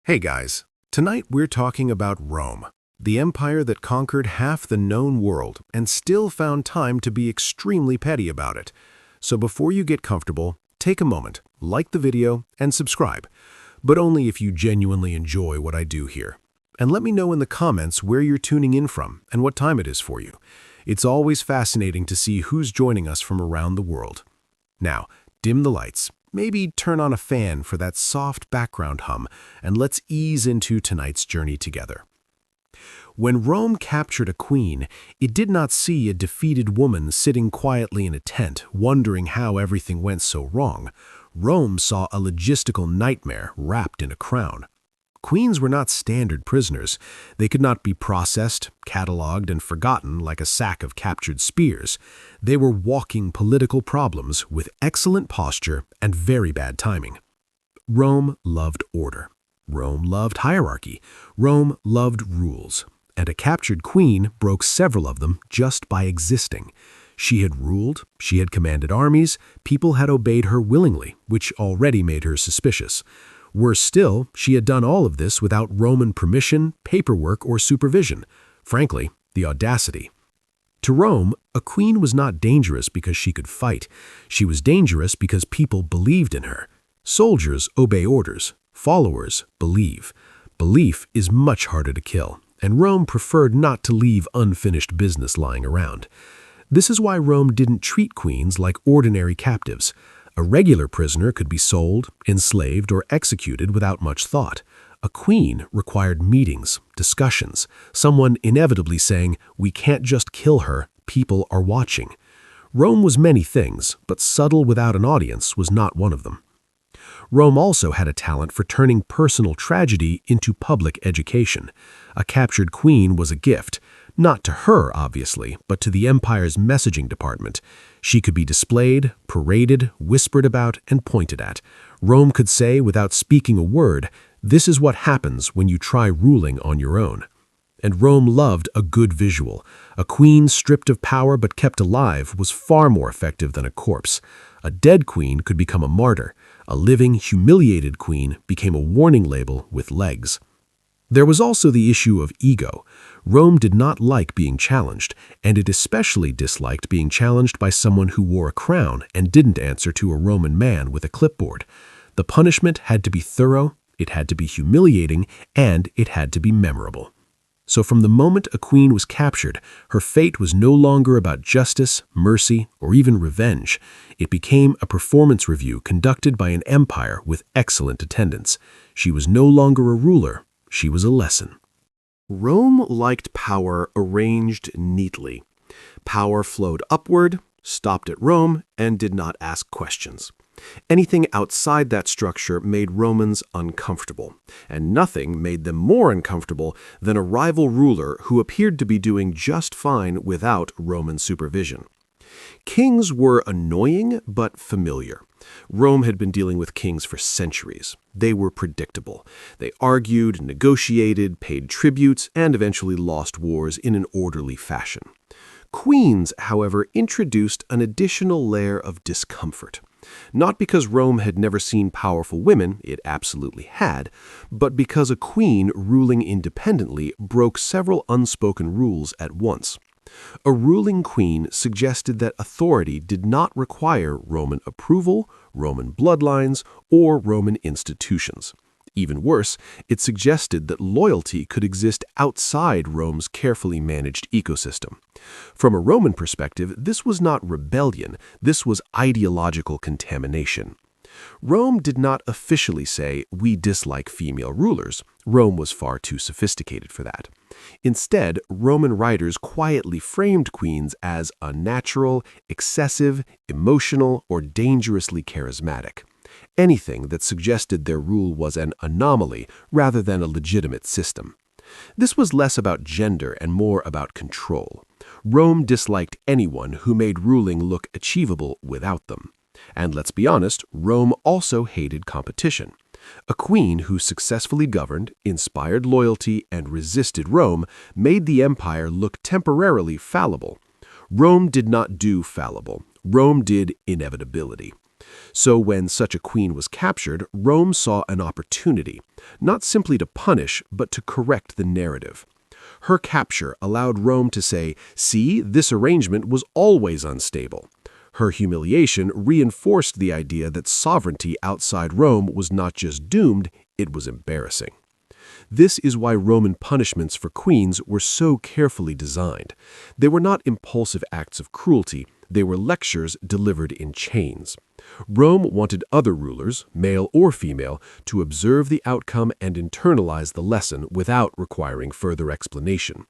Hey guys, tonight we're talking about Rome, the empire that conquered half the known world and still found time to be extremely petty about it. So before you get comfortable, take a moment, like the video, and subscribe, but only if you genuinely enjoy what I do here. And let me know in the comments where you're tuning in from and what time it is for you. It's always fascinating to see who's joining us from around the world. Now, dim the lights. Maybe turn on a fan for that soft background hum, and let's ease into tonight's journey together. When Rome captured a queen, it did not see a defeated woman sitting quietly in a tent, wondering how everything went so wrong. Rome saw a logistical nightmare wrapped in a crown. Queens were not standard prisoners. They could not be processed, cataloged, and forgotten like a sack of captured spears. They were walking political problems with excellent posture and very bad timing. Rome loved order. Rome loved hierarchy. Rome loved rules. And a captured queen broke several of them just by existing. She had ruled, she had commanded armies, people had obeyed her willingly, which already made her suspicious. Worse still, she had done all of this without Roman permission, paperwork, or supervision. Frankly, the audacity. To Rome, a queen was not dangerous because she could fight. She was dangerous because people believed in her. Soldiers obey orders. Followers believe. Belief is much harder to kill, and Rome preferred not to leave unfinished business lying around. This is why Rome didn't treat queens like ordinary captives. A regular prisoner could be sold, enslaved, or executed without much thought. A queen required meetings, discussions, someone inevitably saying, "We can't just kill her, people are watching." Rome was many things, but subtle without an audience was not one of them. Rome also had a talent for turning personal tragedy into public education. A captured queen was a gift. Not to her, obviously, but to the empire's messaging department. She could be displayed, paraded, whispered about, and pointed at. Rome could say, without speaking a word, "This is what happens when you try ruling on your own." And Rome loved a good visual. A queen stripped of power but kept alive was far more effective than a corpse. A dead queen could become a martyr. A living, humiliated queen became a warning label with legs. There was also the issue of ego. Rome did not like being challenged, and it especially disliked being challenged by someone who wore a crown and didn't answer to a Roman man with a clipboard. The punishment had to be thorough, it had to be humiliating, and it had to be memorable. So from the moment a queen was captured, her fate was no longer about justice, mercy, or even revenge. It became a performance review conducted by an empire with excellent attendance. She was no longer a ruler. She was a lesson. Rome liked power arranged neatly. Power flowed upward, stopped at Rome, and did not ask questions. Anything outside that structure made Romans uncomfortable, and nothing made them more uncomfortable than a rival ruler who appeared to be doing just fine without Roman supervision. Kings were annoying but familiar. Rome had been dealing with kings for centuries. They were predictable. They argued, negotiated, paid tributes, and eventually lost wars in an orderly fashion. Queens, however, introduced an additional layer of discomfort. Not because Rome had never seen powerful women, it absolutely had, but because a queen ruling independently broke several unspoken rules at once. A ruling queen suggested that authority did not require Roman approval, Roman bloodlines, or Roman institutions. Even worse, it suggested that loyalty could exist outside Rome's carefully managed ecosystem. From a Roman perspective, this was not rebellion, this was ideological contamination. Rome did not officially say, "We dislike female rulers." Rome was far too sophisticated for that. Instead, Roman writers quietly framed queens as unnatural, excessive, emotional, or dangerously charismatic. Anything that suggested their rule was an anomaly rather than a legitimate system. This was less about gender and more about control. Rome disliked anyone who made ruling look achievable without them. And let's be honest, Rome also hated competition. A queen who successfully governed, inspired loyalty, and resisted Rome made the empire look temporarily fallible. Rome did not do fallible. Rome did inevitability. So when such a queen was captured, Rome saw an opportunity, not simply to punish, but to correct the narrative. Her capture allowed Rome to say, "See, this arrangement was always unstable." Her humiliation reinforced the idea that sovereignty outside Rome was not just doomed, it was embarrassing. This is why Roman punishments for queens were so carefully designed. They were not impulsive acts of cruelty, they were lectures delivered in chains. Rome wanted other rulers, male or female, to observe the outcome and internalize the lesson without requiring further explanation.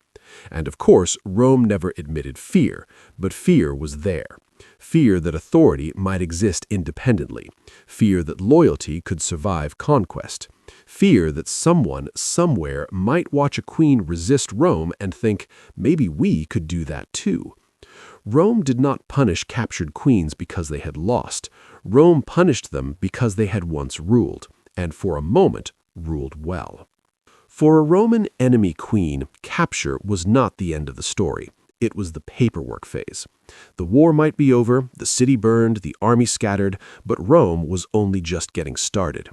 And of course, Rome never admitted fear, but fear was there. Fear that authority might exist independently. Fear that loyalty could survive conquest. Fear that someone, somewhere, might watch a queen resist Rome and think, maybe we could do that too. Rome did not punish captured queens because they had lost. Rome punished them because they had once ruled, and for a moment, ruled well. For a Roman enemy queen, capture was not the end of the story. It was the paperwork phase. The war might be over, the city burned, the army scattered, but Rome was only just getting started.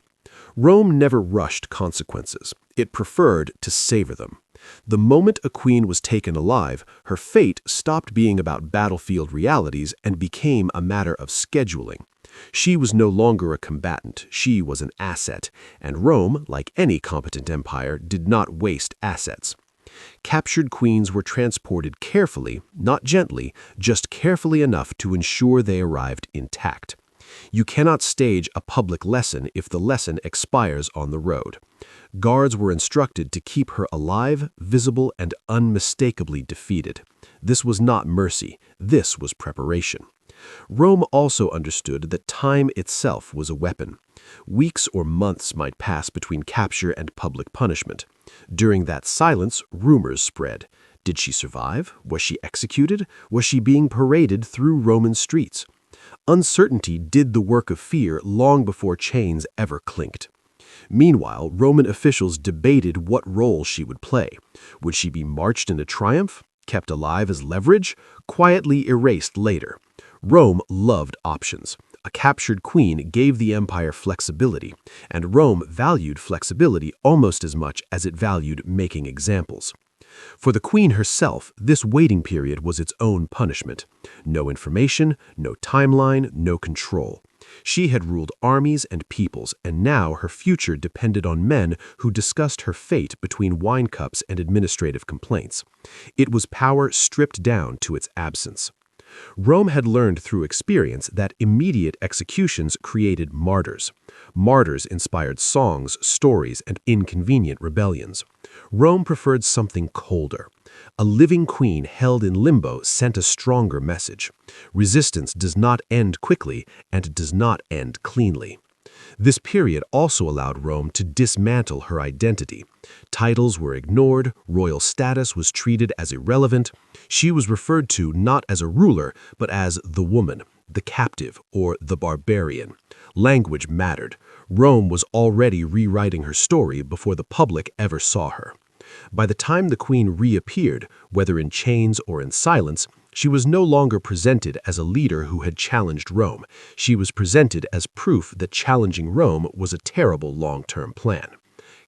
Rome never rushed consequences. It preferred to savor them. The moment a queen was taken alive, her fate stopped being about battlefield realities and became a matter of scheduling. She was no longer a combatant, she was an asset, and Rome, like any competent empire, did not waste assets. Captured queens were transported carefully, not gently, just carefully enough to ensure they arrived intact. You cannot stage a public lesson if the lesson expires on the road. Guards were instructed to keep her alive, visible, and unmistakably defeated. This was not mercy, this was preparation. Rome also understood that time itself was a weapon. Weeks or months might pass between capture and public punishment. During that silence, rumors spread. Did she survive? Was she executed? Was she being paraded through Roman streets? Uncertainty did the work of fear long before chains ever clinked. Meanwhile, Roman officials debated what role she would play. Would she be marched into triumph? Kept alive as leverage? Quietly erased later? Rome loved options. A captured queen gave the empire flexibility, and Rome valued flexibility almost as much as it valued making examples. For the queen herself, this waiting period was its own punishment. No information, no timeline, no control. She had ruled armies and peoples, and now her future depended on men who discussed her fate between wine cups and administrative complaints. It was power stripped down to its absence. Rome had learned through experience that immediate executions created martyrs. Martyrs inspired songs, stories, and inconvenient rebellions. Rome preferred something colder. A living queen held in limbo sent a stronger message. Resistance does not end quickly and does not end cleanly. This period also allowed Rome to dismantle her identity. Titles were ignored, royal status was treated as irrelevant. She was referred to not as a ruler, but as the woman, the captive, or the barbarian. Language mattered. Rome was already rewriting her story before the public ever saw her. By the time the queen reappeared, whether in chains or in silence, she was no longer presented as a leader who had challenged Rome. She was presented as proof that challenging Rome was a terrible long-term plan.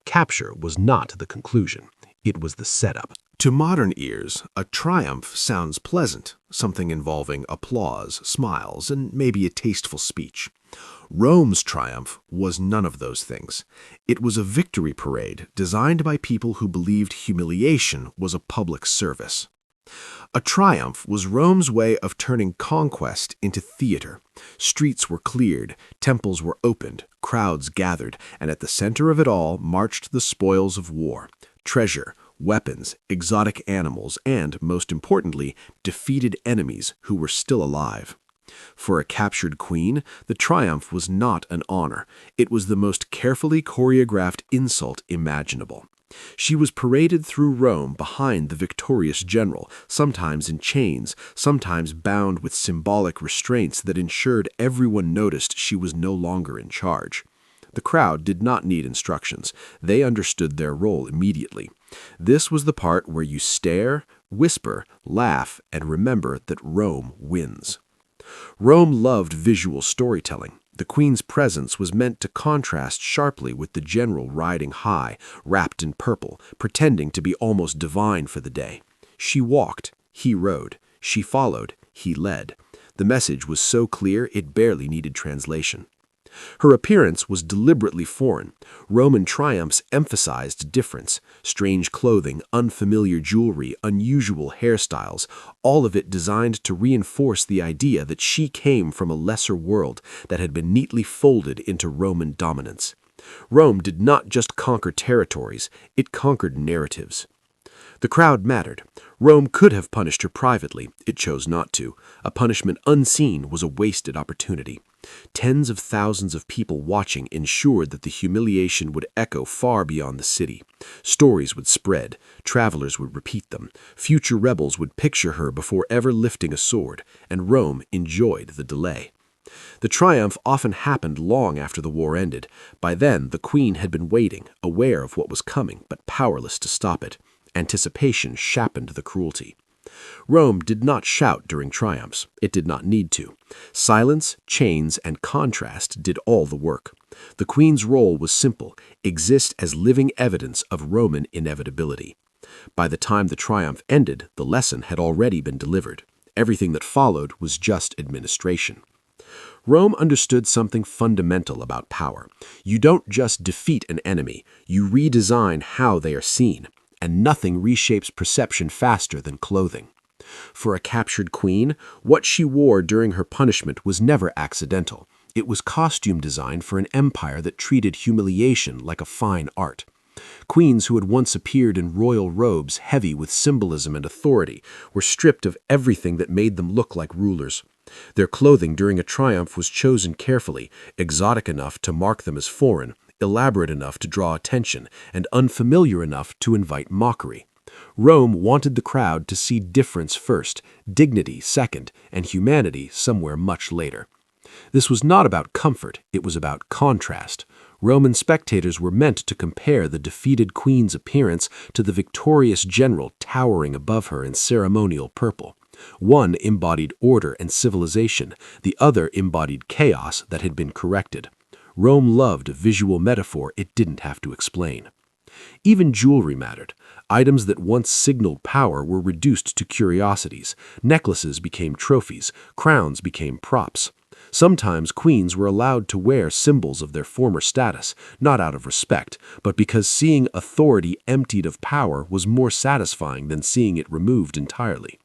Capture was not the conclusion. It was the setup. To modern ears, a triumph sounds pleasant, something involving applause, smiles, and maybe a tasteful speech. Rome's triumph was none of those things. It was a victory parade designed by people who believed humiliation was a public service. A triumph was Rome's way of turning conquest into theater. Streets were cleared, temples were opened, crowds gathered, and at the center of it all marched the spoils of war: treasure, weapons, exotic animals, and, most importantly, defeated enemies who were still alive. For a captured queen, the triumph was not an honor. It was the most carefully choreographed insult imaginable. She was paraded through Rome behind the victorious general, sometimes in chains, sometimes bound with symbolic restraints that ensured everyone noticed she was no longer in charge. The crowd did not need instructions. They understood their role immediately. This was the part where you stare, whisper, laugh, and remember that Rome wins. Rome loved visual storytelling. The queen's presence was meant to contrast sharply with the general riding high, wrapped in purple, pretending to be almost divine for the day. She walked, he rode. She followed, he led. The message was so clear it barely needed translation. Her appearance was deliberately foreign. Roman triumphs emphasized difference: strange clothing, unfamiliar jewelry, unusual hairstyles, all of it designed to reinforce the idea that she came from a lesser world that had been neatly folded into Roman dominance. Rome did not just conquer territories, it conquered narratives. The crowd mattered. Rome could have punished her privately. It chose not to. A punishment unseen was a wasted opportunity. Tens of thousands of people watching ensured that the humiliation would echo far beyond the city. Stories would spread. Travelers would repeat them. Future rebels would picture her before ever lifting a sword, and Rome enjoyed the delay. The triumph often happened long after the war ended. By then, the queen had been waiting, aware of what was coming, but powerless to stop it. Anticipation sharpened the cruelty. Rome did not shout during triumphs. It did not need to. Silence, chains, and contrast did all the work. The queen's role was simple: exist as living evidence of Roman inevitability. By the time the triumph ended, the lesson had already been delivered. Everything that followed was just administration. Rome understood something fundamental about power. You don't just defeat an enemy, you redesign how they are seen. And nothing reshapes perception faster than clothing. For a captured queen, what she wore during her punishment was never accidental. It was costume design for an empire that treated humiliation like a fine art. Queens who had once appeared in royal robes heavy with symbolism and authority were stripped of everything that made them look like rulers. Their clothing during a triumph was chosen carefully, exotic enough to mark them as foreign, elaborate enough to draw attention, and unfamiliar enough to invite mockery. Rome wanted the crowd to see difference first, dignity second, and humanity somewhere much later. This was not about comfort, it was about contrast. Roman spectators were meant to compare the defeated queen's appearance to the victorious general towering above her in ceremonial purple. One embodied order and civilization, the other embodied chaos that had been corrected. Rome loved a visual metaphor it didn't have to explain. Even jewelry mattered. Items that once signaled power were reduced to curiosities. Necklaces became trophies. Crowns became props. Sometimes queens were allowed to wear symbols of their former status, not out of respect, but because seeing authority emptied of power was more satisfying than seeing it removed entirely.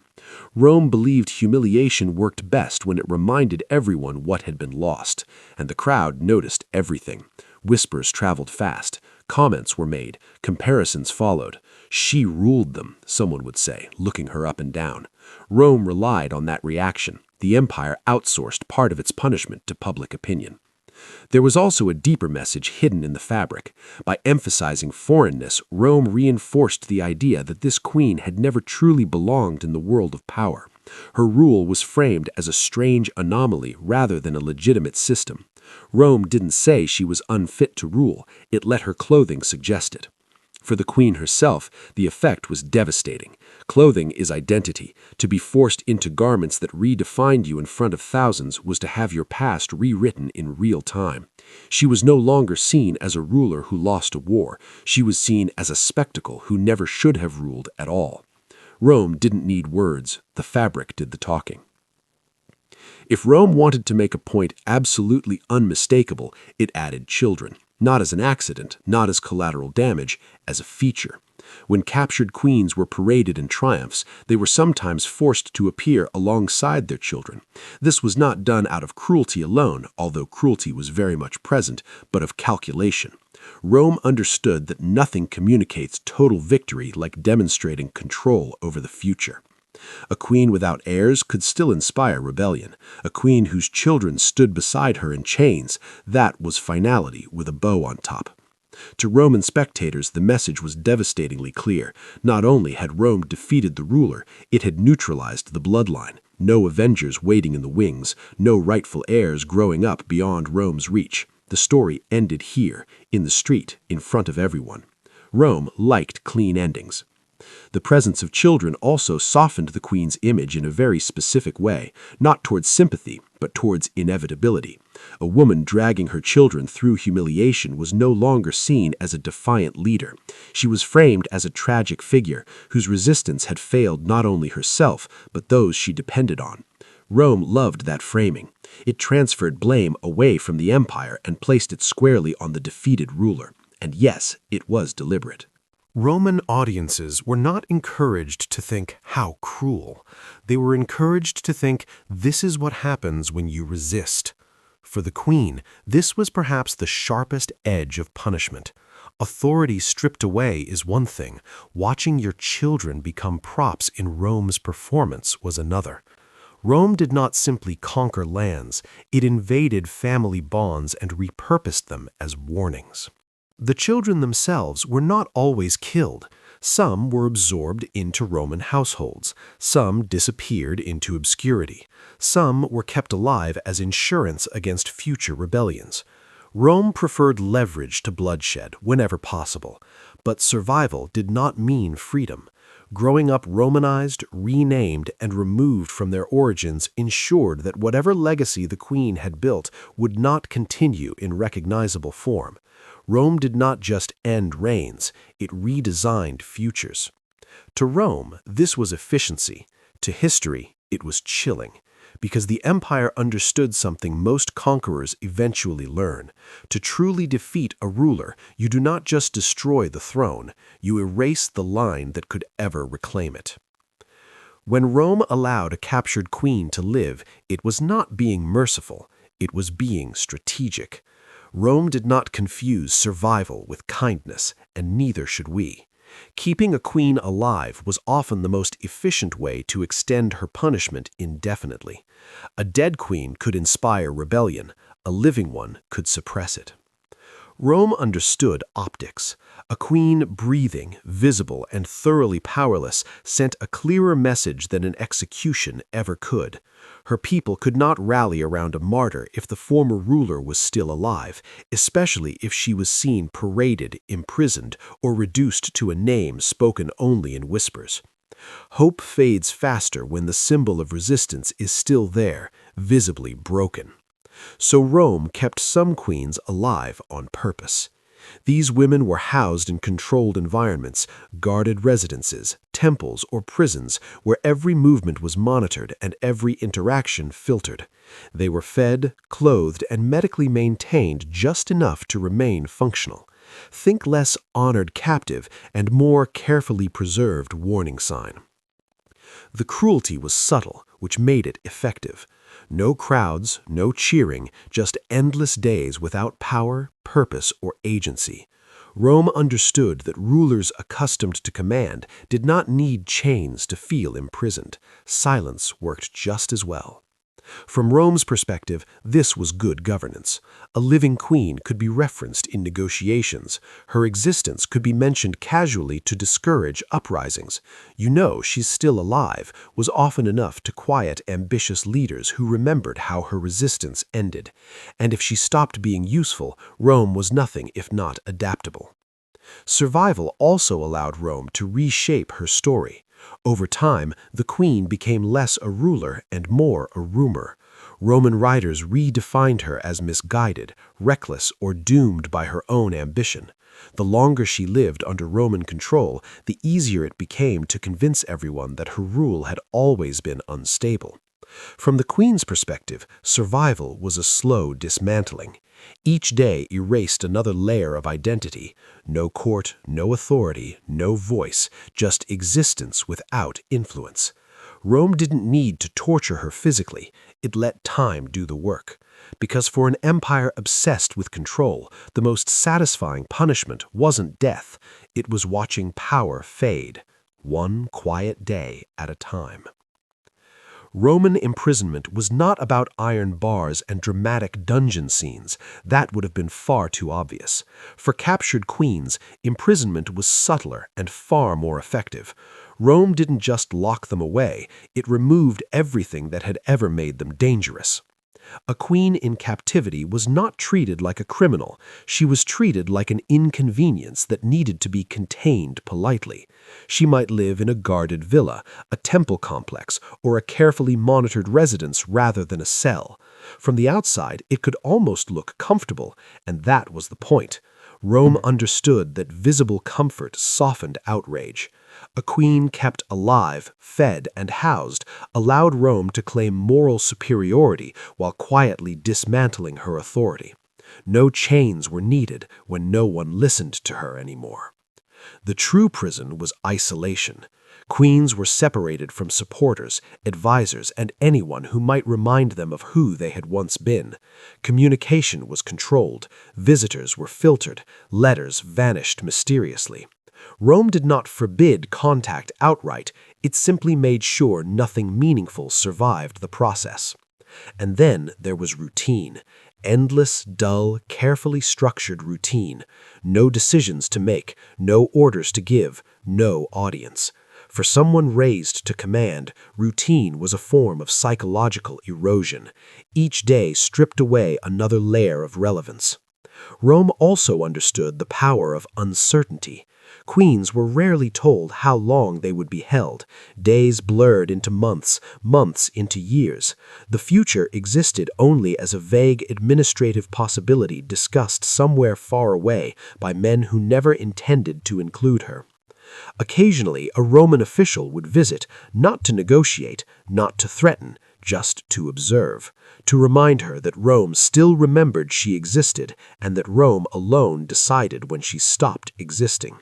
Rome believed humiliation worked best when it reminded everyone what had been lost, and the crowd noticed everything. Whispers traveled fast. Comments were made. Comparisons followed. She ruled them, someone would say, looking her up and down. Rome relied on that reaction. The empire outsourced part of its punishment to public opinion. There was also a deeper message hidden in the fabric. By emphasizing foreignness, Rome reinforced the idea that this queen had never truly belonged in the world of power. Her rule was framed as a strange anomaly rather than a legitimate system. Rome didn't say she was unfit to rule, it let her clothing suggest it. For the queen herself, the effect was devastating. Clothing is identity. To be forced into garments that redefined you in front of thousands was to have your past rewritten in real time. She was no longer seen as a ruler who lost a war. She was seen as a spectacle who never should have ruled at all. Rome didn't need words. The fabric did the talking. If Rome wanted to make a point absolutely unmistakable, it added children. Not as an accident, not as collateral damage, as a feature. When captured queens were paraded in triumphs, they were sometimes forced to appear alongside their children. This was not done out of cruelty alone, although cruelty was very much present, but of calculation. Rome understood that nothing communicates total victory like demonstrating control over the future. A queen without heirs could still inspire rebellion. A queen whose children stood beside her in chains, that was finality with a bow on top. To Roman spectators, the message was devastatingly clear. Not only had Rome defeated the ruler, it had neutralized the bloodline. No avengers waiting in the wings, no rightful heirs growing up beyond Rome's reach. The story ended here, in the street, in front of everyone. Rome liked clean endings. The presence of children also softened the queen's image in a very specific way, not towards sympathy, but towards inevitability. A woman dragging her children through humiliation was no longer seen as a defiant leader. She was framed as a tragic figure whose resistance had failed not only herself, but those she depended on. Rome loved that framing. It transferred blame away from the empire and placed it squarely on the defeated ruler. And yes, it was deliberate. Roman audiences were not encouraged to think, how cruel. They were encouraged to think, this is what happens when you resist. For the queen, this was perhaps the sharpest edge of punishment. Authority stripped away is one thing. Watching your children become props in Rome's performance was another. Rome did not simply conquer lands. It invaded family bonds and repurposed them as warnings. The children themselves were not always killed. Some were absorbed into Roman households. Some disappeared into obscurity. Some were kept alive as insurance against future rebellions. Rome preferred leverage to bloodshed whenever possible. But survival did not mean freedom. Growing up Romanized, renamed, and removed from their origins ensured that whatever legacy the queen had built would not continue in recognizable form. Rome did not just end reigns, it redesigned futures. To Rome, this was efficiency. To history, it was chilling. Because the empire understood something most conquerors eventually learn. To truly defeat a ruler, you do not just destroy the throne, you erase the line that could ever reclaim it. When Rome allowed a captured queen to live, it was not being merciful, it was being strategic. Rome did not confuse survival with kindness, and neither should we. Keeping a queen alive was often the most efficient way to extend her punishment indefinitely. A dead queen could inspire rebellion, a living one could suppress it. Rome understood optics. A queen breathing, visible, and thoroughly powerless sent a clearer message than an execution ever could. Her people could not rally around a martyr if the former ruler was still alive, especially if she was seen paraded, imprisoned, or reduced to a name spoken only in whispers. Hope fades faster when the symbol of resistance is still there, visibly broken. So Rome kept some queens alive on purpose. These women were housed in controlled environments, guarded residences, temples, or prisons where every movement was monitored and every interaction filtered. They were fed, clothed, and medically maintained just enough to remain functional. Think less honored captive and more carefully preserved warning sign. The cruelty was subtle, which made it effective. No crowds, no cheering, just endless days without power, purpose, or agency. Rome understood that rulers accustomed to command did not need chains to feel imprisoned. Silence worked just as well. From Rome's perspective, this was good governance. A living queen could be referenced in negotiations. Her existence could be mentioned casually to discourage uprisings. "You know she's still alive" was often enough to quiet ambitious leaders who remembered how her resistance ended. And if she stopped being useful, Rome was nothing if not adaptable. Survival also allowed Rome to reshape her story. Over time, the queen became less a ruler and more a rumor. Roman writers redefined her as misguided, reckless, or doomed by her own ambition. The longer she lived under Roman control, the easier it became to convince everyone that her rule had always been unstable. From the queen's perspective, survival was a slow dismantling. Each day erased another layer of identity. No court, no authority, no voice, just existence without influence. Rome didn't need to torture her physically. It let time do the work. Because for an empire obsessed with control, the most satisfying punishment wasn't death. It was watching power fade, one quiet day at a time. Roman imprisonment was not about iron bars and dramatic dungeon scenes. That would have been far too obvious. For captured queens, imprisonment was subtler and far more effective. Rome didn't just lock them away, it removed everything that had ever made them dangerous. A queen in captivity was not treated like a criminal. She was treated like an inconvenience that needed to be contained politely. She might live in a guarded villa, a temple complex, or a carefully monitored residence rather than a cell. From the outside, it could almost look comfortable, and that was the point. Rome understood that visible comfort softened outrage. A queen kept alive, fed, and housed allowed Rome to claim moral superiority while quietly dismantling her authority. No chains were needed when no one listened to her anymore. The true prison was isolation. Queens were separated from supporters, advisors, and anyone who might remind them of who they had once been. Communication was controlled, visitors were filtered, letters vanished mysteriously. Rome did not forbid contact outright, it simply made sure nothing meaningful survived the process. And then there was routine. Endless, dull, carefully structured routine. No decisions to make, no orders to give, no audience. For someone raised to command, routine was a form of psychological erosion. Each day stripped away another layer of relevance. Rome also understood the power of uncertainty. Queens were rarely told how long they would be held. Days blurred into months, months into years. The future existed only as a vague administrative possibility discussed somewhere far away by men who never intended to include her. Occasionally, a Roman official would visit, not to negotiate, not to threaten, just to observe, to remind her that Rome still remembered she existed and that Rome alone decided when she stopped existing.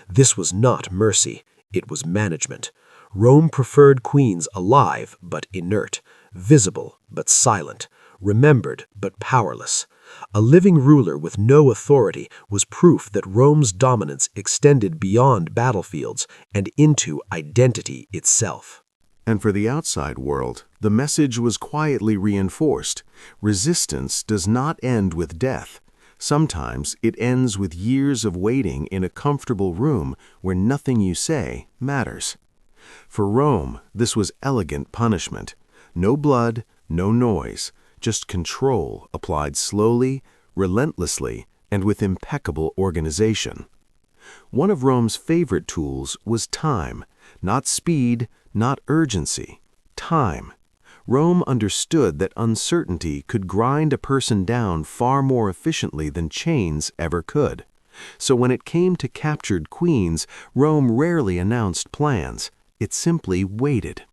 This was not mercy, it was management. Rome preferred queens alive but inert, visible but silent, remembered but powerless. A living ruler with no authority was proof that Rome's dominance extended beyond battlefields and into identity itself. And for the outside world, the message was quietly reinforced. Resistance does not end with death. Sometimes it ends with years of waiting in a comfortable room where nothing you say matters. For Rome, this was elegant punishment. No blood, no noise, just control applied slowly, relentlessly, and with impeccable organization. One of Rome's favorite tools was time, not speed, not urgency, time. Rome understood that uncertainty could grind a person down far more efficiently than chains ever could. So when it came to captured queens, Rome rarely announced plans. It simply waited.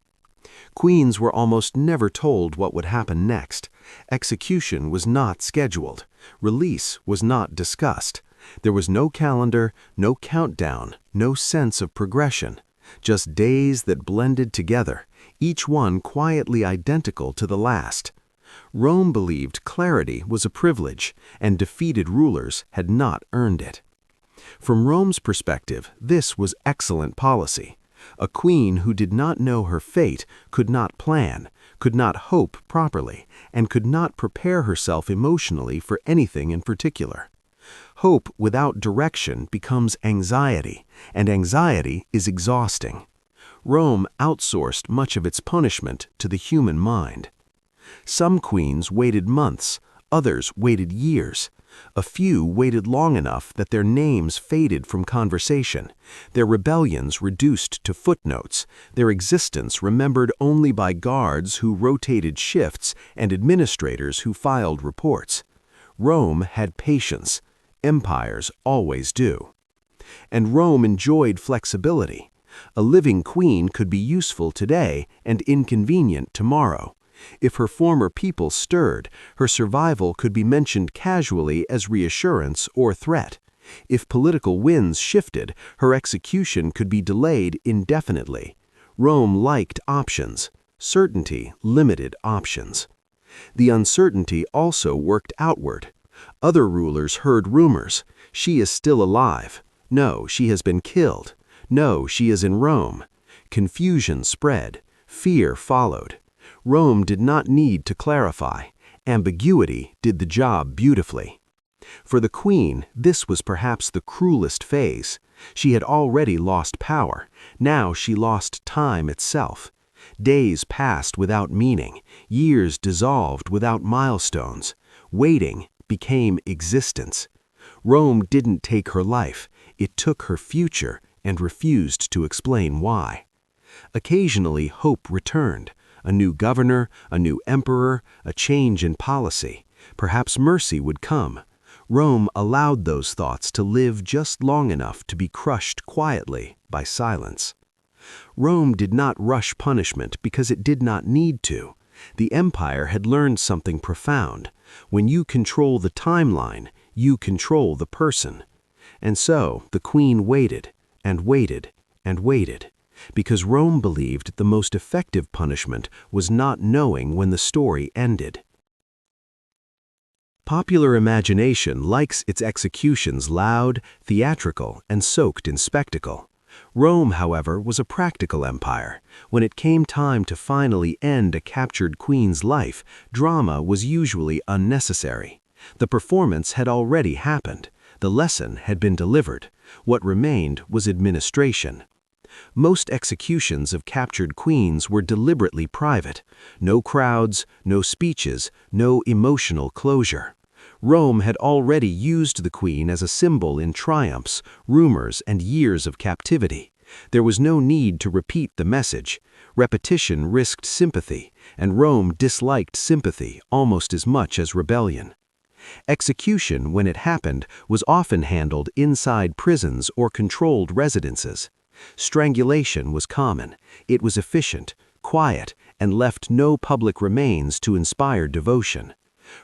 Queens were almost never told what would happen next. Execution was not scheduled. Release was not discussed. There was no calendar, no countdown, no sense of progression. Just days that blended together, each one quietly identical to the last. Rome believed clarity was a privilege, and defeated rulers had not earned it. From Rome's perspective, this was excellent policy. A queen who did not know her fate could not plan, could not hope properly, and could not prepare herself emotionally for anything in particular. Hope without direction becomes anxiety, and anxiety is exhausting. Rome outsourced much of its punishment to the human mind. Some queens waited months, others waited years. A few waited long enough that their names faded from conversation, their rebellions reduced to footnotes, their existence remembered only by guards who rotated shifts and administrators who filed reports. Rome had patience. Empires always do. And Rome enjoyed flexibility. A living queen could be useful today and inconvenient tomorrow. If her former people stirred, her survival could be mentioned casually as reassurance or threat. If political winds shifted, her execution could be delayed indefinitely. Rome liked options. Certainty limited options. The uncertainty also worked outward. Other rulers heard rumors. She is still alive. No, she has been killed. No, she is in Rome. Confusion spread. Fear followed. Rome did not need to clarify. Ambiguity did the job beautifully. For the queen, this was perhaps the cruelest phase. She had already lost power. Now she lost time itself. Days passed without meaning, years dissolved without milestones. Waiting became existence. Rome didn't take her life, it took her future and refused to explain why. Occasionally hope returned, a new governor, a new emperor, a change in policy. Perhaps mercy would come. Rome allowed those thoughts to live just long enough to be crushed quietly by silence. Rome did not rush punishment because it did not need to. The empire had learned something profound. When you control the timeline, you control the person. And so the queen waited, and waited, and waited, because Rome believed the most effective punishment was not knowing when the story ended. Popular imagination likes its executions loud, theatrical, and soaked in spectacle. Rome, however, was a practical empire. When it came time to finally end a captured queen's life, drama was usually unnecessary. The performance had already happened. The lesson had been delivered. What remained was administration. Most executions of captured queens were deliberately private. No crowds, no speeches, no emotional closure. Rome had already used the queen as a symbol in triumphs, rumors, and years of captivity. There was no need to repeat the message. Repetition risked sympathy, and Rome disliked sympathy almost as much as rebellion. Execution, when it happened, was often handled inside prisons or controlled residences. Strangulation was common. It was efficient, quiet, and left no public remains to inspire devotion.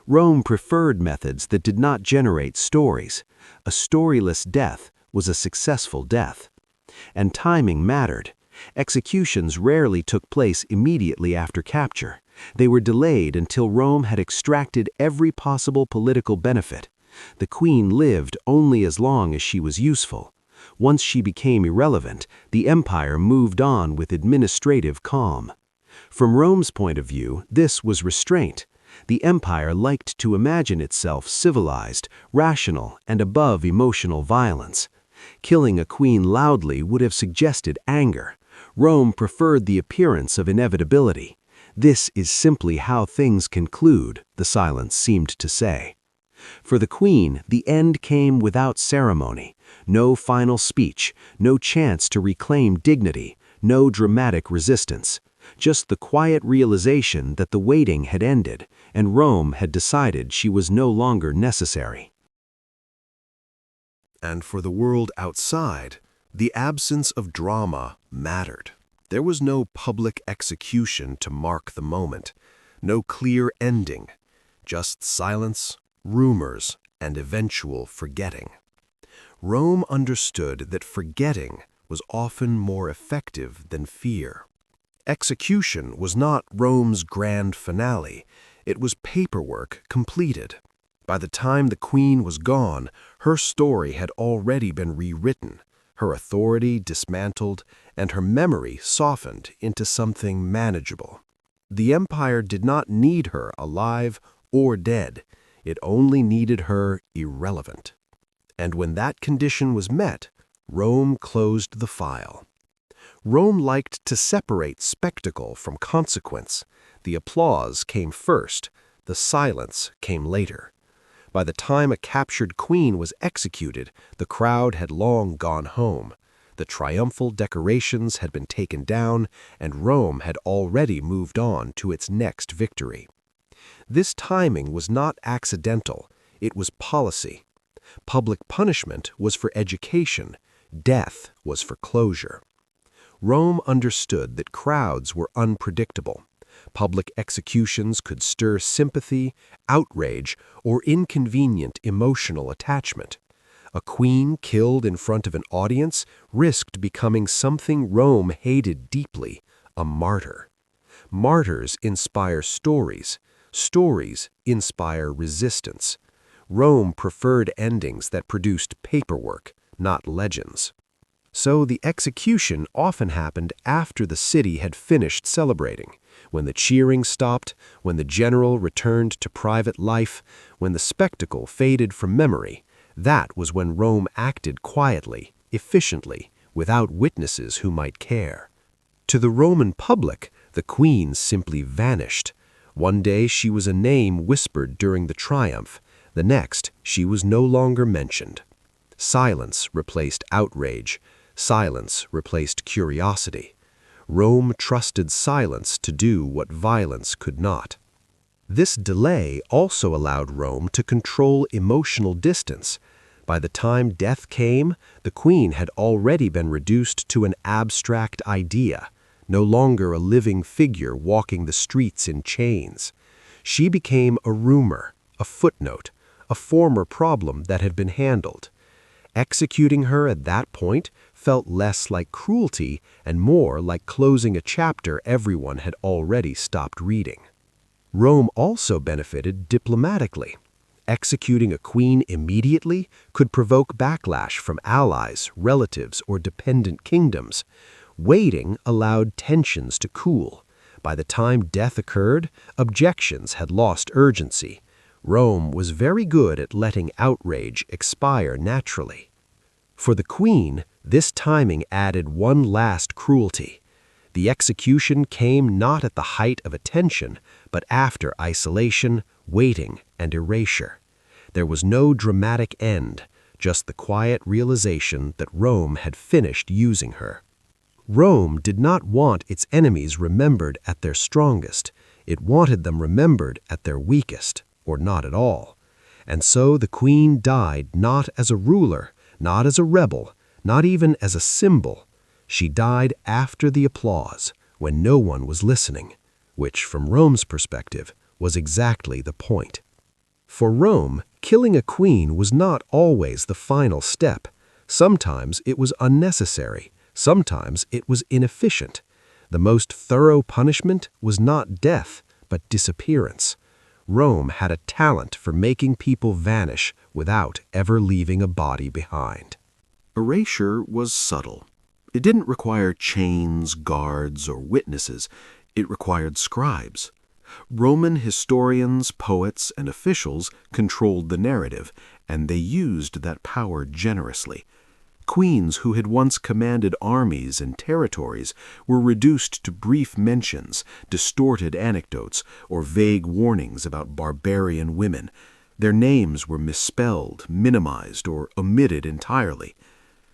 Rome preferred methods that did not generate stories. A storyless death was a successful death. And timing mattered. Executions rarely took place immediately after capture. They were delayed until Rome had extracted every possible political benefit. The queen lived only as long as she was useful. Once she became irrelevant, the empire moved on with administrative calm. From Rome's point of view, this was restraint. The empire liked to imagine itself civilized, rational, and above emotional violence. Killing a queen loudly would have suggested anger. Rome preferred the appearance of inevitability. This is simply how things conclude, the silence seemed to say. For the queen, the end came without ceremony. No final speech, no chance to reclaim dignity, no dramatic resistance. Just the quiet realization that the waiting had ended, and Rome had decided she was no longer necessary. And for the world outside, the absence of drama mattered. There was no public execution to mark the moment, no clear ending, just silence, rumors, and eventual forgetting. Rome understood that forgetting was often more effective than fear. Execution was not Rome's grand finale, it was paperwork completed. By the time the queen was gone, her story had already been rewritten, her authority dismantled, and her memory softened into something manageable. The empire did not need her alive or dead, it only needed her irrelevant. And when that condition was met, Rome closed the file. Rome liked to separate spectacle from consequence. The applause came first, the silence came later. By the time a captured queen was executed, the crowd had long gone home. The triumphal decorations had been taken down, and Rome had already moved on to its next victory. This timing was not accidental, it was policy. Public punishment was for education, death was for closure. Rome understood that crowds were unpredictable. Public executions could stir sympathy, outrage, or inconvenient emotional attachment. A queen killed in front of an audience risked becoming something Rome hated deeply, a martyr. Martyrs inspire stories. Stories inspire resistance. Rome preferred endings that produced paperwork, not legends. So the execution often happened after the city had finished celebrating, when the cheering stopped, when the general returned to private life, when the spectacle faded from memory. That was when Rome acted quietly, efficiently, without witnesses who might care. To the Roman public, The queen simply vanished. One day she was a name whispered during the triumph. The next, she was no longer mentioned. Silence replaced outrage. Silence replaced curiosity. Rome trusted silence to do what violence could not. This delay also allowed Rome to control emotional distance. By the time death came, the queen had already been reduced to an abstract idea, no longer a living figure walking the streets in chains. She became a rumor, a footnote, a former problem that had been handled. Executing her at that point felt less like cruelty and more like closing a chapter everyone had already stopped reading. Rome also benefited diplomatically. Executing a queen immediately could provoke backlash from allies, relatives, or dependent kingdoms. Waiting allowed tensions to cool. By the time death occurred, objections had lost urgency. Rome was very good at letting outrage expire naturally. For the queen, this timing added one last cruelty. The execution came not at the height of attention, but after isolation, waiting, and erasure. There was no dramatic end, just the quiet realization that Rome had finished using her. Rome did not want its enemies remembered at their strongest. It wanted them remembered at their weakest, or not at all. And so the queen died not as a ruler, not as a rebel, not even as a symbol. She died after the applause, when no one was listening, which, from Rome's perspective, was exactly the point. For Rome, killing a queen was not always the final step. Sometimes it was unnecessary. Sometimes it was inefficient. The most thorough punishment was not death, but disappearance. Rome had a talent for making people vanish without ever leaving a body behind. Erasure was subtle. It didn't require chains, guards, or witnesses. It required scribes. Roman historians, poets, and officials controlled the narrative, and they used that power generously. Queens who had once commanded armies and territories were reduced to brief mentions, distorted anecdotes, or vague warnings about barbarian women. Their names were misspelled, minimized, or omitted entirely.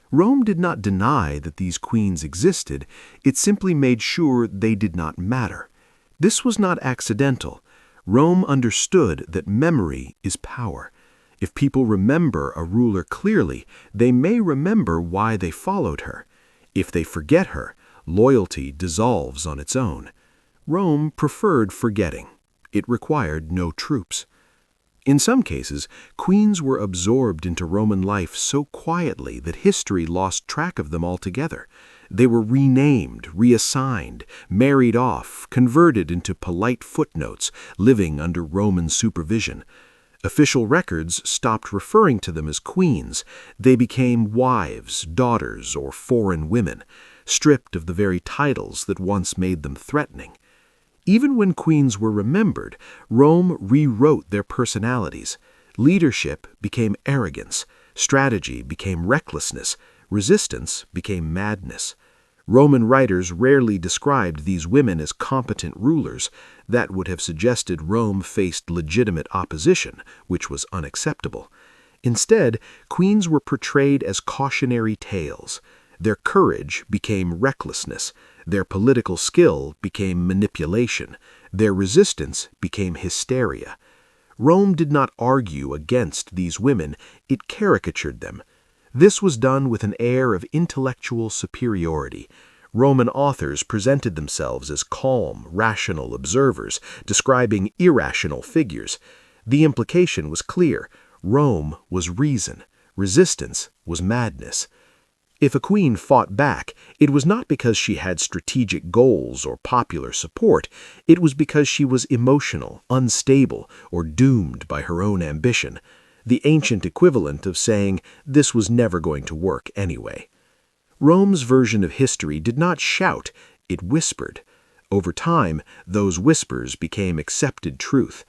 Rome did not deny that these queens existed, it simply made sure they did not matter. This was not accidental. Rome understood that memory is power. If people remember a ruler clearly, they may remember why they followed her. If they forget her, loyalty dissolves on its own. Rome preferred forgetting. It required no troops. In some cases, queens were absorbed into Roman life so quietly that history lost track of them altogether. They were renamed, reassigned, married off, converted into polite footnotes, living under Roman supervision. Official records stopped referring to them as queens. They became wives, daughters, or foreign women, stripped of the very titles that once made them threatening. Even when queens were remembered, Rome rewrote their personalities. Leadership became arrogance, strategy became recklessness, resistance became madness. Roman writers rarely described these women as competent rulers. That would have suggested Rome faced legitimate opposition, which was unacceptable. Instead, queens were portrayed as cautionary tales. Their courage became recklessness. Their political skill became manipulation. Their resistance became hysteria. Rome did not argue against these women, it caricatured them. This was done with an air of intellectual superiority. Roman authors presented themselves as calm, rational observers, describing irrational figures. The implication was clear. Rome was reason. Resistance was madness. If a queen fought back, it was not because she had strategic goals or popular support. It was because she was emotional, unstable, or doomed by her own ambition. The ancient equivalent of saying, this was never going to work anyway. Rome's version of history did not shout, it whispered. Over time, those whispers became accepted truth.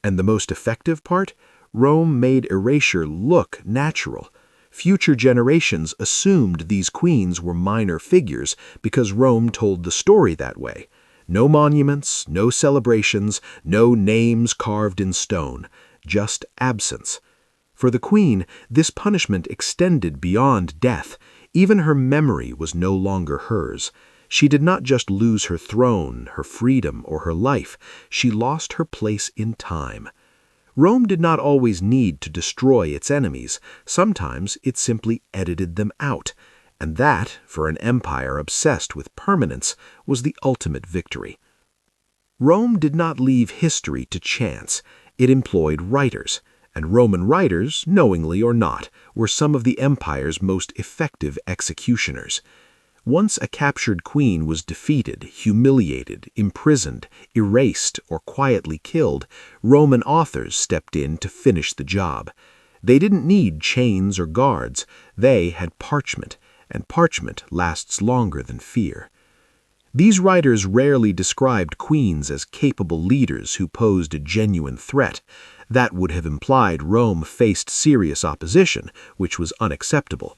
And the most effective part? Rome made erasure look natural. Future generations assumed these queens were minor figures because Rome told the story that way. No monuments, no celebrations, no names carved in stone, just absence. For the queen, this punishment extended beyond death. Even her memory was no longer hers. She did not just lose her throne, her freedom, or her life. She lost her place in time. Rome did not always need to destroy its enemies. Sometimes it simply edited them out. And that, for an empire obsessed with permanence, was the ultimate victory. Rome did not leave history to chance. It employed writers. And Roman writers, knowingly or not, were some of the empire's most effective executioners. Once a captured queen was defeated, humiliated, imprisoned, erased, or quietly killed, Roman authors stepped in to finish the job. They didn't need chains or guards. They had parchment, and parchment lasts longer than fear. These writers rarely described queens as capable leaders who posed a genuine threat. That would have implied Rome faced serious opposition, which was unacceptable.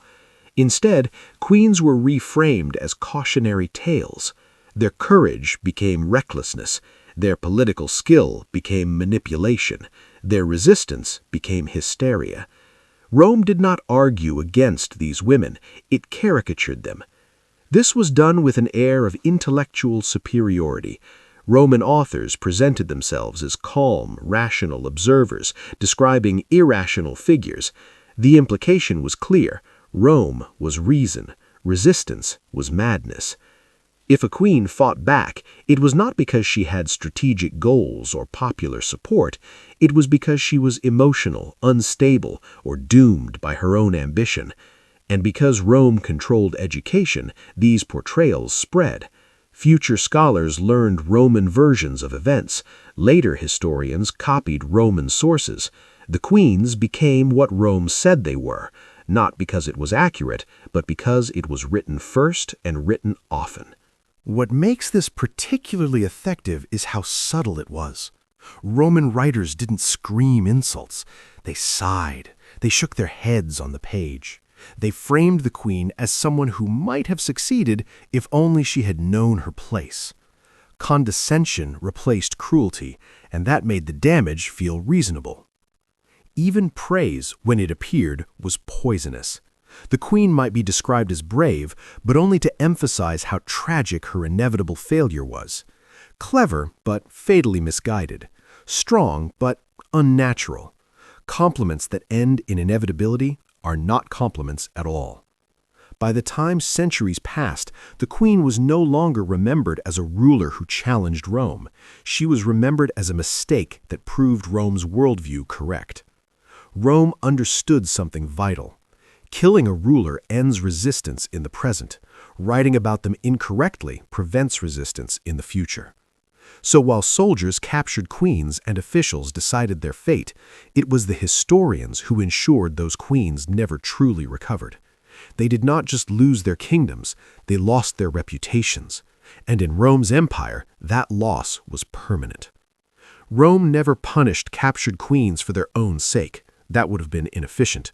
Instead, queens were reframed as cautionary tales. Their courage became recklessness. Their political skill became manipulation. Their resistance became hysteria. Rome did not argue against these women. It caricatured them. This was done with an air of intellectual superiority. Roman authors presented themselves as calm, rational observers, describing irrational figures. The implication was clear. Rome was reason. Resistance was madness. If a queen fought back, it was not because she had strategic goals or popular support. It was because she was emotional, unstable, or doomed by her own ambition. And because Rome controlled education, these portrayals spread. Future scholars learned Roman versions of events. Later historians copied Roman sources. The queens became what Rome said they were, not because it was accurate, but because it was written first and written often. What makes this particularly effective is how subtle it was. Roman writers didn't scream insults. They sighed. They shook their heads on the page. They framed the queen as someone who might have succeeded if only she had known her place. Condescension replaced cruelty, and that made the damage feel reasonable. Even praise, when it appeared, was poisonous. The queen might be described as brave, but only to emphasize how tragic her inevitable failure was. Clever, but fatally misguided. Strong, but unnatural. Compliments that end in inevitability are not compliments at all. By the time centuries passed, the queen was no longer remembered as a ruler who challenged Rome. She was remembered as a mistake that proved Rome's worldview correct. Rome understood something vital. Killing a ruler ends resistance in the present. Writing about them incorrectly prevents resistance in the future. So while soldiers captured queens and officials decided their fate, it was the historians who ensured those queens never truly recovered. They did not just lose their kingdoms, they lost their reputations. And in Rome's empire, that loss was permanent. Rome never punished captured queens for their own sake. That would have been inefficient.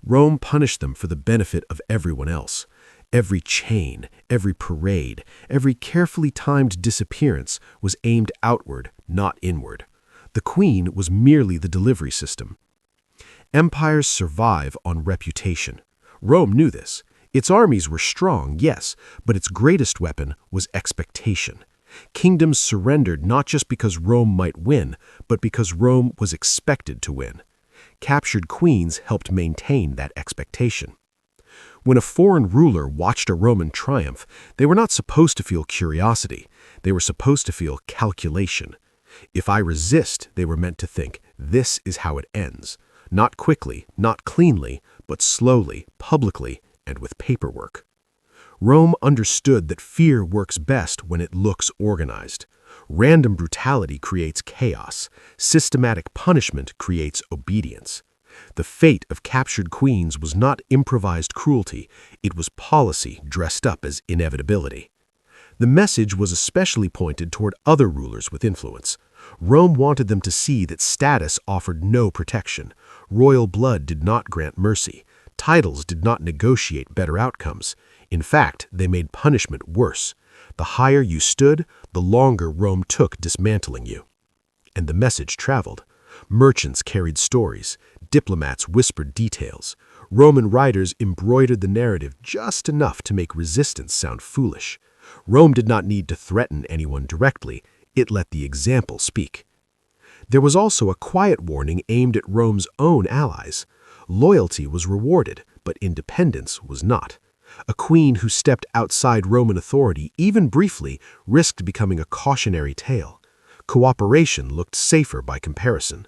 Rome punished them for the benefit of everyone else. Every chain, every parade, every carefully timed disappearance was aimed outward, not inward. The queen was merely the delivery system. Empires survive on reputation. Rome knew this. Its armies were strong, yes, but its greatest weapon was expectation. Kingdoms surrendered not just because Rome might win, but because Rome was expected to win. Captured queens helped maintain that expectation. When a foreign ruler watched a Roman triumph, they were not supposed to feel curiosity. They were supposed to feel calculation. If I resist, they were meant to think, this is how it ends. Not quickly, not cleanly, but slowly, publicly, and with paperwork. Rome understood that fear works best when it looks organized. Random brutality creates chaos. Systematic punishment creates obedience. The fate of captured queens was not improvised cruelty. It was policy dressed up as inevitability. The message was especially pointed toward other rulers with influence. Rome wanted them to see that status offered no protection. Royal blood did not grant mercy. Titles did not negotiate better outcomes. In fact, they made punishment worse. The higher you stood, the longer Rome took dismantling you. And the message traveled. Merchants carried stories. Diplomats whispered details. Roman writers embroidered the narrative just enough to make resistance sound foolish. Rome did not need to threaten anyone directly. It let the example speak. There was also a quiet warning aimed at Rome's own allies. Loyalty was rewarded, but independence was not. A queen who stepped outside Roman authority, even briefly, risked becoming a cautionary tale. Cooperation looked safer by comparison.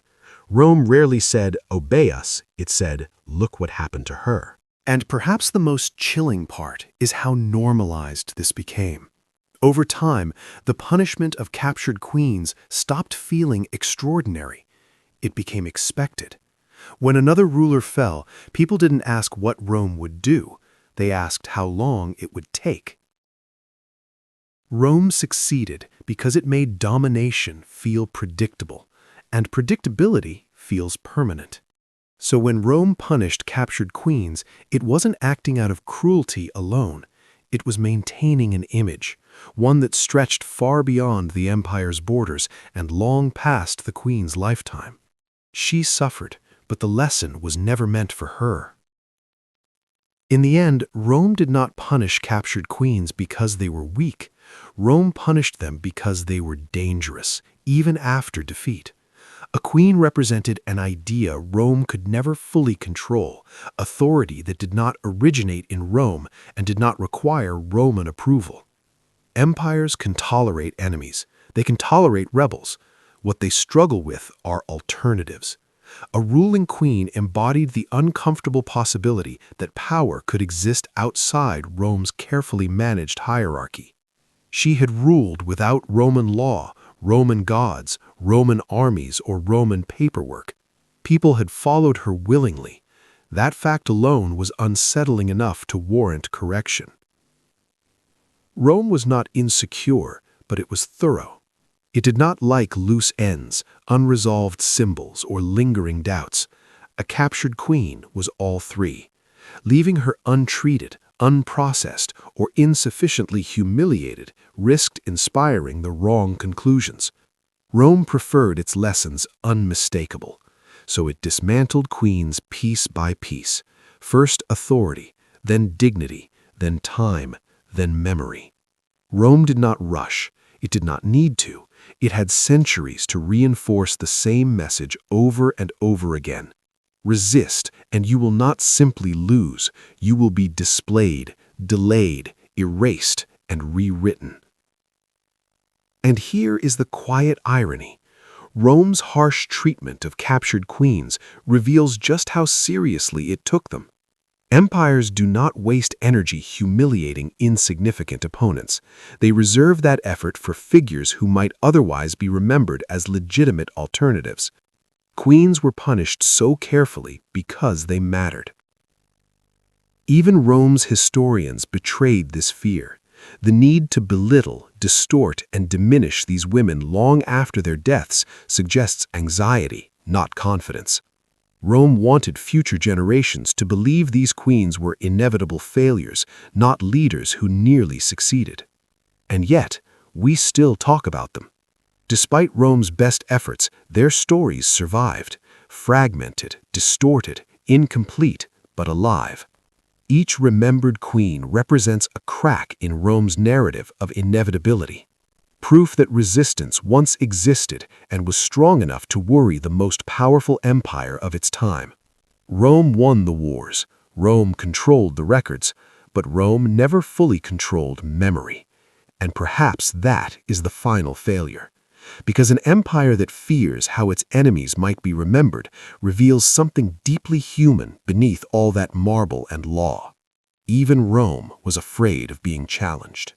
Rome rarely said, "Obey us." It said, "Look what happened to her." And perhaps the most chilling part is how normalized this became. Over time, the punishment of captured queens stopped feeling extraordinary. It became expected. When another ruler fell, people didn't ask what Rome would do. They asked how long it would take. Rome succeeded because it made domination feel predictable, and predictability feels permanent. So when Rome punished captured queens, it wasn't acting out of cruelty alone. It was maintaining an image, one that stretched far beyond the empire's borders and long past the queen's lifetime. She suffered, but the lesson was never meant for her. In the end, Rome did not punish captured queens because they were weak. Rome punished them because they were dangerous, even after defeat. A queen represented an idea Rome could never fully control, authority that did not originate in Rome and did not require Roman approval. Empires can tolerate enemies. They can tolerate rebels. What they struggle with are alternatives. A ruling queen embodied the uncomfortable possibility that power could exist outside Rome's carefully managed hierarchy. She had ruled without Roman law, Roman gods, Roman armies, or Roman paperwork. People had followed her willingly. That fact alone was unsettling enough to warrant correction. Rome was not insecure, but it was thorough. It did not like loose ends, unresolved symbols, or lingering doubts. A captured queen was all three. Leaving her untreated, unprocessed, or insufficiently humiliated risked inspiring the wrong conclusions. Rome preferred its lessons unmistakable, so it dismantled queens piece by piece. First authority, then dignity, then time, then memory. Rome did not rush. It did not need to. It had centuries to reinforce the same message over and over again. Resist, and you will not simply lose. You will be displayed, delayed, erased, and rewritten. And here is the quiet irony. Rome's harsh treatment of captured queens reveals just how seriously it took them. Empires do not waste energy humiliating insignificant opponents. They reserve that effort for figures who might otherwise be remembered as legitimate alternatives. Queens were punished so carefully because they mattered. Even Rome's historians betrayed this fear. The need to belittle, distort, and diminish these women long after their deaths suggests anxiety, not confidence. Rome wanted future generations to believe these queens were inevitable failures, not leaders who nearly succeeded. And yet, we still talk about them. Despite Rome's best efforts, their stories survived, fragmented, distorted, incomplete, but alive. Each remembered queen represents a crack in Rome's narrative of inevitability. Proof that resistance once existed and was strong enough to worry the most powerful empire of its time. Rome won the wars, Rome controlled the records, but Rome never fully controlled memory. And perhaps that is the final failure. Because an empire that fears how its enemies might be remembered reveals something deeply human beneath all that marble and law. Even Rome was afraid of being challenged.